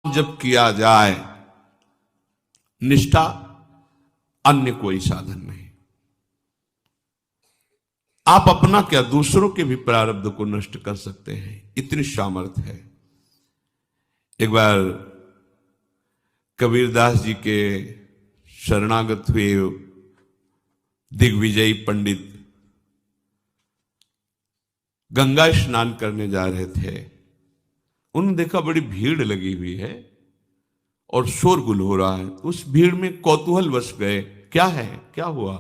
जब किया जाए, निष्ठा, अन्य कोई साधन नहीं। आप अपना क्या, दूसरों के भी प्रारब्ध को नष्ट कर सकते हैं, इतनी सामर्थ्य है। एक बार कबीरदास जी के शरणागत हुए दिग्विजयी पंडित गंगा स्नान करने जा रहे थे। उन्होंने देखा बड़ी भीड़ लगी हुई है और शोरगुल हो रहा है। उस भीड़ में कौतूहल वश गए, क्या है, क्या हुआ?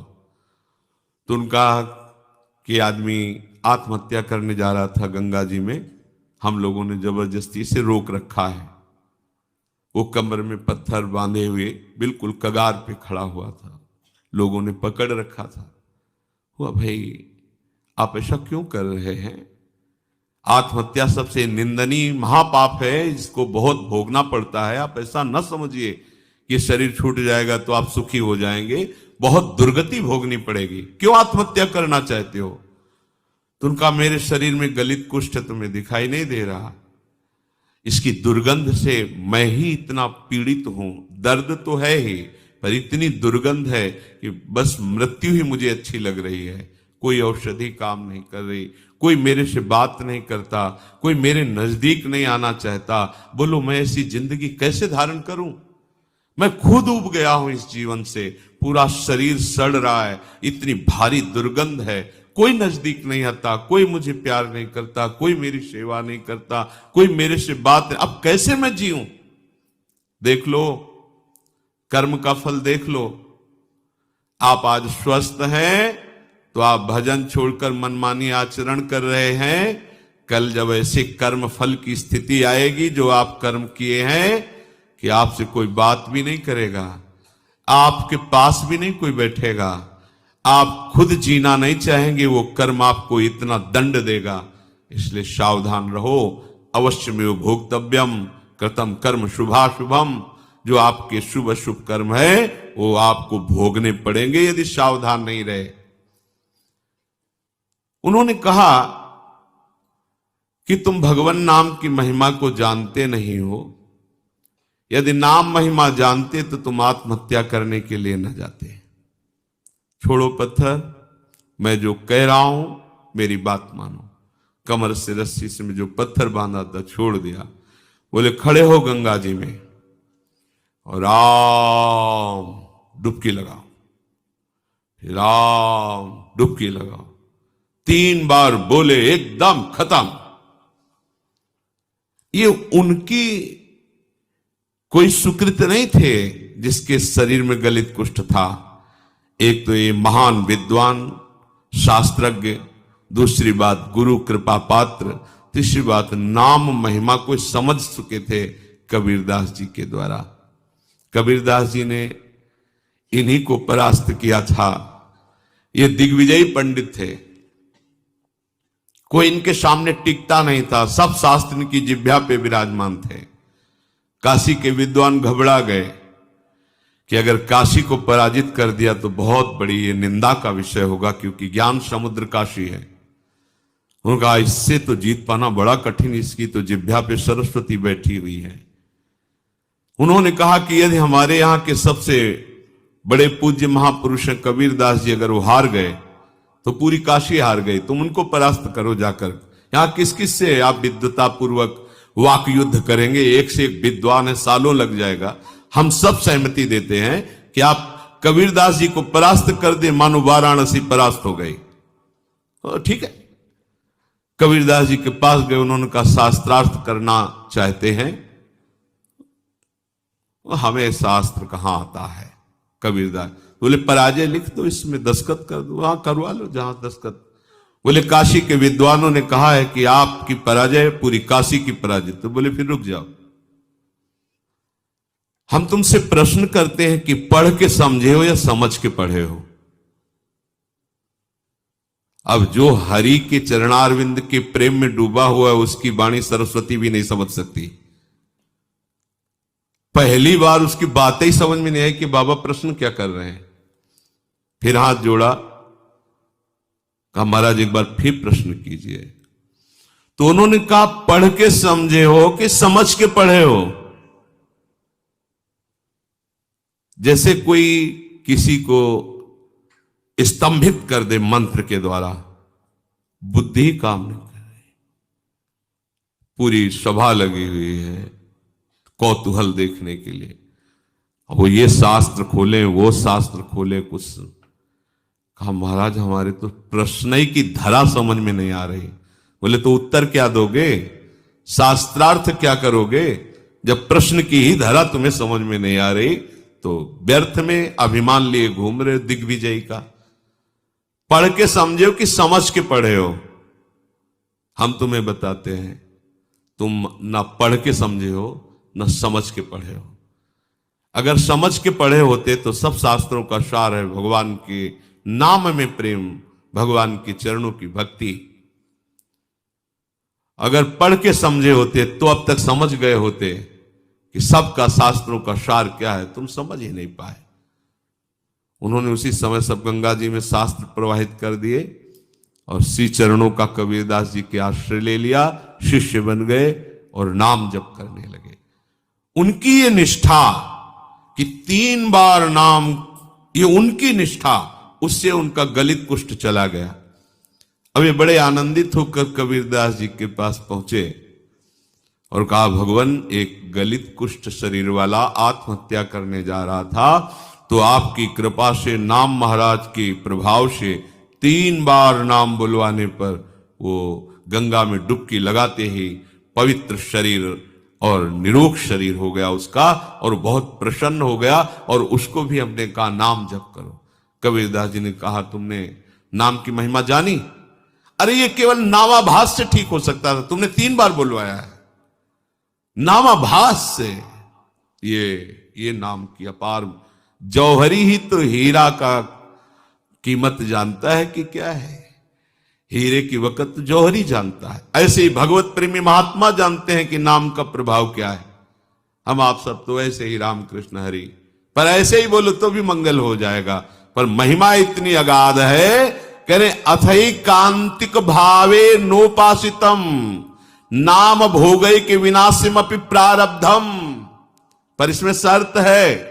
तो उनका कि आदमी आत्महत्या करने जा रहा था गंगा जी में, हम लोगों ने जबरदस्ती से रोक रखा है। वो कमर में पत्थर बांधे हुए बिल्कुल कगार पे खड़ा हुआ था, लोगों ने पकड़ रखा था। हुआ, भाई आप ऐसा क्यों कर रहे हैं? आत्महत्या सबसे निंदनीय महापाप है, इसको बहुत भोगना पड़ता है। आप ऐसा न समझिए कि शरीर छूट जाएगा तो आप सुखी हो जाएंगे, बहुत दुर्गति भोगनी पड़ेगी। क्यों आत्महत्या करना चाहते हो? तो उनका, मेरे शरीर में गलित कुष्ठ तुम्हें दिखाई नहीं दे रहा, इसकी दुर्गंध से मैं ही इतना पीड़ित हूं। दर्द तो है ही, पर इतनी दुर्गंध है कि बस मृत्यु ही मुझे अच्छी लग रही है। कोई औषधि काम नहीं कर रही, कोई मेरे से बात नहीं करता, कोई मेरे नजदीक नहीं आना चाहता। बोलो मैं ऐसी जिंदगी कैसे धारण करूं? मैं खुद उब गया हूं इस जीवन से, पूरा शरीर सड़ रहा है, इतनी भारी दुर्गंध है, कोई नजदीक नहीं आता, कोई मुझे प्यार नहीं करता, कोई मेरी सेवा नहीं करता, कोई मेरे से बात नहीं। अब कैसे मैं जीऊं? देख लो, कर्म का फल देख लो। आप आज स्वस्थ हैं तो आप भजन छोड़कर मनमानी आचरण कर रहे हैं। कल जब ऐसे कर्म फल की स्थिति आएगी जो आप कर्म किए हैं, कि आपसे कोई बात भी नहीं करेगा, आपके पास भी नहीं कोई बैठेगा, आप खुद जीना नहीं चाहेंगे, वो कर्म आपको इतना दंड देगा। इसलिए सावधान रहो। अवश्य में भोक्तव्यम कृतम कर्म शुभाशुभम। जो आपके शुभ अशुभ कर्म है वो आपको भोगने पड़ेंगे यदि सावधान नहीं रहे। उन्होंने कहा कि तुम भगवान नाम की महिमा को जानते नहीं हो। यदि नाम महिमा जानते तो तुम आत्महत्या करने के लिए न जाते। छोड़ो पत्थर, मैं जो कह रहा हूं मेरी बात मानो। कमर से रस्सी से मैं जो पत्थर बांधा था छोड़ दिया। बोले खड़े हो गंगा जी में और राम डुबकी लगाओ, राम डुबकी लगाओ। 3 बार बोले, एकदम खत्म। ये उनकी कोई सुकृत नहीं थे जिसके शरीर में गलित कुष्ठ था। एक तो ये महान विद्वान शास्त्रज्ञ, दूसरी बात गुरु कृपा पात्र, तीसरी बात नाम महिमा को समझ चुके थे कबीरदास जी के द्वारा। कबीरदास जी ने इन्हीं को परास्त किया था। ये दिग्विजयी पंडित थे, कोई इनके सामने टिकता नहीं था, सब शास्त्र इनकी जिह्वा पे विराजमान थे। काशी के विद्वान घबरा गए कि अगर काशी को पराजित कर दिया तो बहुत बड़ी ये निंदा का विषय होगा, क्योंकि ज्ञान समुद्र काशी है। उनका इससे तो जीत पाना बड़ा कठिन, इसकी तो जिह्वा पे सरस्वती बैठी हुई है। उन्होंने कहा कि यदि हमारे यहाँ के सबसे बड़े पूज्य महापुरुष कबीरदास जी अगर वो हार गए तो पूरी काशी हार गई। तुम उनको परास्त करो जाकर। यहाँ किस किस से आप विद्वता पूर्वक वाक युद्ध करेंगे? एक से एक विद्वान है, सालों लग जाएगा। हम सब सहमति देते हैं कि आप कबीरदास जी को परास्त कर दे, मानो वाराणसी परास्त हो गई। ठीक है, कबीरदास जी के पास गए। उन्होंने कहा शास्त्रार्थ करना चाहते हैं? हमें शास्त्र कहां आता है। कबीरदास बोले पराजय लिख दो, इसमें दस्तखत कर दो, वहां करवा लो जहां दस्तखत। बोले काशी के विद्वानों ने कहा है कि आपकी पराजय पूरी काशी की पराजय। तो बोले फिर रुक जाओ, हम तुमसे प्रश्न करते हैं कि पढ़ के समझे हो या समझ के पढ़े हो? अब जो हरि के चरणारविंद के प्रेम में डूबा हुआ है उसकी वाणी सरस्वती भी नहीं समझ सकती। पहली बार उसकी बातें ही समझ में नहीं आई कि बाबा प्रश्न क्या कर रहे हैं। फिर हाथ जोड़ा, कहा महाराज एक बार फिर प्रश्न कीजिए। तो उन्होंने कहा पढ़ के समझे हो कि समझ के पढ़े हो? जैसे कोई किसी को स्तंभित कर दे मंत्र के द्वारा, बुद्धि काम नहीं कर रही, पूरी सभा लगी हुई है कौतूहल देखने के लिए। वो ये शास्त्र खोले, वो शास्त्र खोले, कुछ कहा महाराज हमारे तो प्रश्न ही की धरा समझ में नहीं आ रही। बोले तो उत्तर क्या दोगे, शास्त्रार्थ क्या करोगे, जब प्रश्न की ही धरा तुम्हें समझ में नहीं आ रही तो व्यर्थ में अभिमान लिए घूम रहे दिग्विजय का। पढ़ के समझे हो कि समझ के पढ़े हो? हम तुम्हें बताते हैं, तुम ना पढ़ के समझे हो ना समझ के पढ़े हो। अगर समझ के पढ़े होते तो सब शास्त्रों का सार है भगवान के नाम में प्रेम, भगवान के चरणों की भक्ति। अगर पढ़ के समझे होते तो अब तक समझ गए होते कि सबका शास्त्रों का सार क्या है, तुम समझ ही नहीं पाए। उन्होंने उसी समय सब गंगा जी में शास्त्र प्रवाहित कर दिए और श्री चरणों का कबीरदास जी के आश्रय ले लिया, शिष्य बन गए और नाम जप करने लगे। उनकी ये निष्ठा कि 3 बार नाम, ये उनकी निष्ठा, उससे उनका गलित कुष्ठ चला गया। अब ये बड़े आनंदित होकर कबीरदास जी के पास पहुंचे और कहा भगवान एक गलित कुष्ठ शरीर वाला आत्महत्या करने जा रहा था, तो आपकी कृपा से नाम महाराज के प्रभाव से 3 बार नाम बुलवाने पर वो गंगा में डुबकी लगाते ही पवित्र शरीर और निरोग शरीर हो गया उसका, और बहुत प्रसन्न हो गया। और उसको भी हमने कहा नाम जप करो। कबीरदास जी ने कहा तुमने नाम की महिमा जानी? अरे ये केवल नामाभास से ठीक हो सकता था, तुमने 3 बार बुलवाया है। नामाभास से ये नाम की अपार, जौहरी ही तो हीरा का कीमत जानता है कि क्या है, हीरे की वक़्त जौहरी जानता है। ऐसे ही भगवत प्रेमी महात्मा जानते हैं कि नाम का प्रभाव क्या है। हम आप सब तो ऐसे ही राम कृष्ण हरि, पर ऐसे ही बोलो तो भी मंगल हो जाएगा, पर महिमा इतनी अगाध है, कह रहे अथई कांतिक भावे नोपासितम नाम भोगय के विनाशिम अपि प्रारब्धम। पर इसमें शर्त है,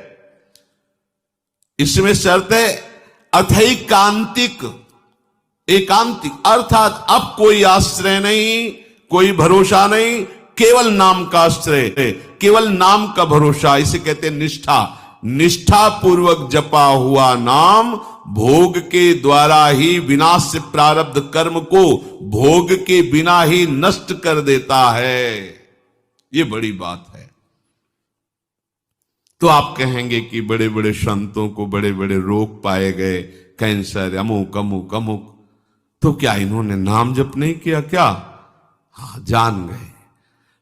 इसमें शर्त है अथई कांतिक, एकांतिक, अर्थात अब कोई आश्रय नहीं, कोई भरोसा नहीं, केवल नाम का आश्रय, केवल नाम का भरोसा। इसे कहते हैं निष्ठा। निष्ठा पूर्वक जपा हुआ नाम भोग के द्वारा ही विनाश से प्रारब्ध कर्म को भोग के बिना ही नष्ट कर देता है। ये बड़ी बात है। तो आप कहेंगे कि बड़े बड़े संतों को बड़े बड़े रोग पाए गए, कैंसर, अमुक अमुक अमुक, तो क्या इन्होंने नाम जप नहीं किया क्या? हाँ, जान गए,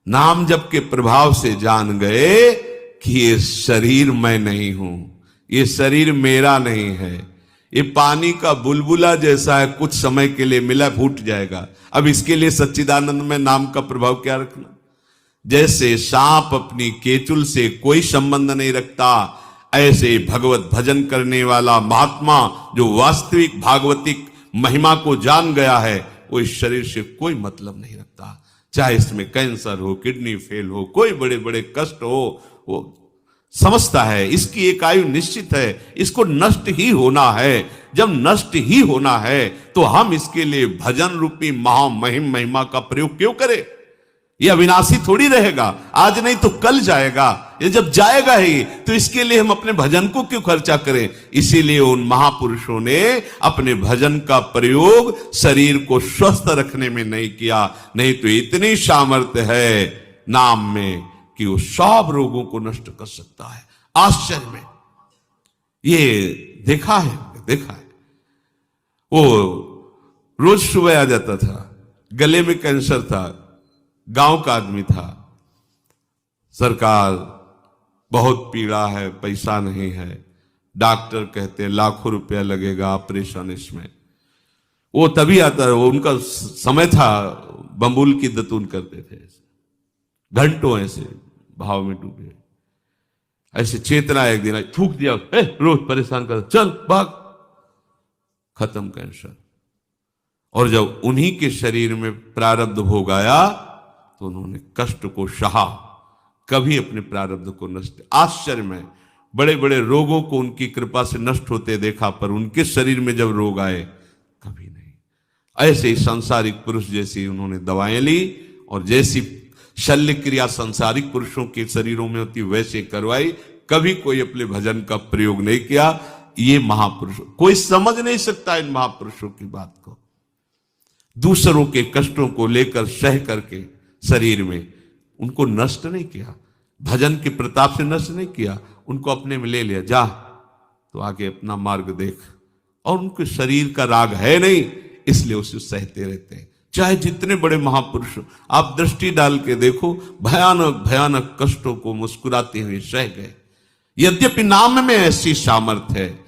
नाम जप के प्रभाव से जान गए कि ये शरीर मैं नहीं हूं, ये शरीर मेरा नहीं है, ये पानी का बुलबुला जैसा है, कुछ समय के लिए मिला फूट जाएगा। अब इसके लिए सच्चिदानंद में नाम का प्रभाव क्या रखना? जैसे सांप अपनी केचुल से कोई संबंध नहीं रखता, ऐसे भगवत भजन करने वाला महात्मा जो वास्तविक भागवतिक महिमा को जान गया है, वो इस शरीर से कोई मतलब नहीं रखता। चाहे इसमें कैंसर हो, किडनी फेल हो, कोई बड़े बड़े कष्ट हो, वो समझता है इसकी एक आयु निश्चित है, इसको नष्ट ही होना है। जब नष्ट ही होना है तो हम इसके लिए भजन रूपी महामहिम महिमा का प्रयोग क्यों करें? ये अविनाशी थोड़ी रहेगा, आज नहीं तो कल जाएगा। ये जब जाएगा ही तो इसके लिए हम अपने भजन को क्यों खर्चा करें? इसीलिए उन महापुरुषों ने अपने भजन का प्रयोग शरीर को स्वस्थ रखने में नहीं किया, नहीं तो इतनी सामर्थ्य है नाम में कि वो सब रोगों को नष्ट कर सकता है। आश्चर्य में ये देखा है। वो रोज सुबह आ जाता था, गले में कैंसर था, गांव का आदमी था, सरकार बहुत पीड़ा है, पैसा नहीं है, डॉक्टर कहते हैं लाखों रुपया लगेगा ऑपरेशन इसमें। वो तभी आता है, वो उनका समय था, बम्बुल की दतून करते थे, घंटों ऐसे भाव में डूबे। ऐसे चेतना एक दिन थूक दिया, रोज परेशान कर, चल भाग, खत्म कैंसर। और जब उन्हीं के शरीर में प्रारब्ध भोग आया तो उन्होंने कष्ट को सहा, कभी अपने प्रारब्ध को नष्ट। आश्चर्य में बड़े बड़े रोगों को उनकी कृपा से नष्ट होते देखा, पर उनके शरीर में जब रोग आए कभी नहीं। ऐसे ही सांसारिक पुरुष जैसी उन्होंने दवाएं ली और जैसी शल्य क्रिया सांसारिक पुरुषों के शरीरों में होती वैसे करवाई, कभी कोई अपने भजन का प्रयोग नहीं किया। ये महापुरुष, कोई समझ नहीं सकता इन महापुरुषों की बात को। दूसरों के कष्टों को लेकर सह करके शरीर में उनको नष्ट नहीं किया, भजन के प्रताप से नष्ट नहीं किया, उनको अपने में ले लिया, जा तो आगे अपना मार्ग देख। और उनके शरीर का राग है नहीं, इसलिए उसे सहते रहते हैं। चाहे जितने बड़े महापुरुष आप दृष्टि डाल के देखो, भयानक भयानक कष्टों को मुस्कुराते हुए सह गए। यद्यपि नाम में ऐसी सामर्थ्य है,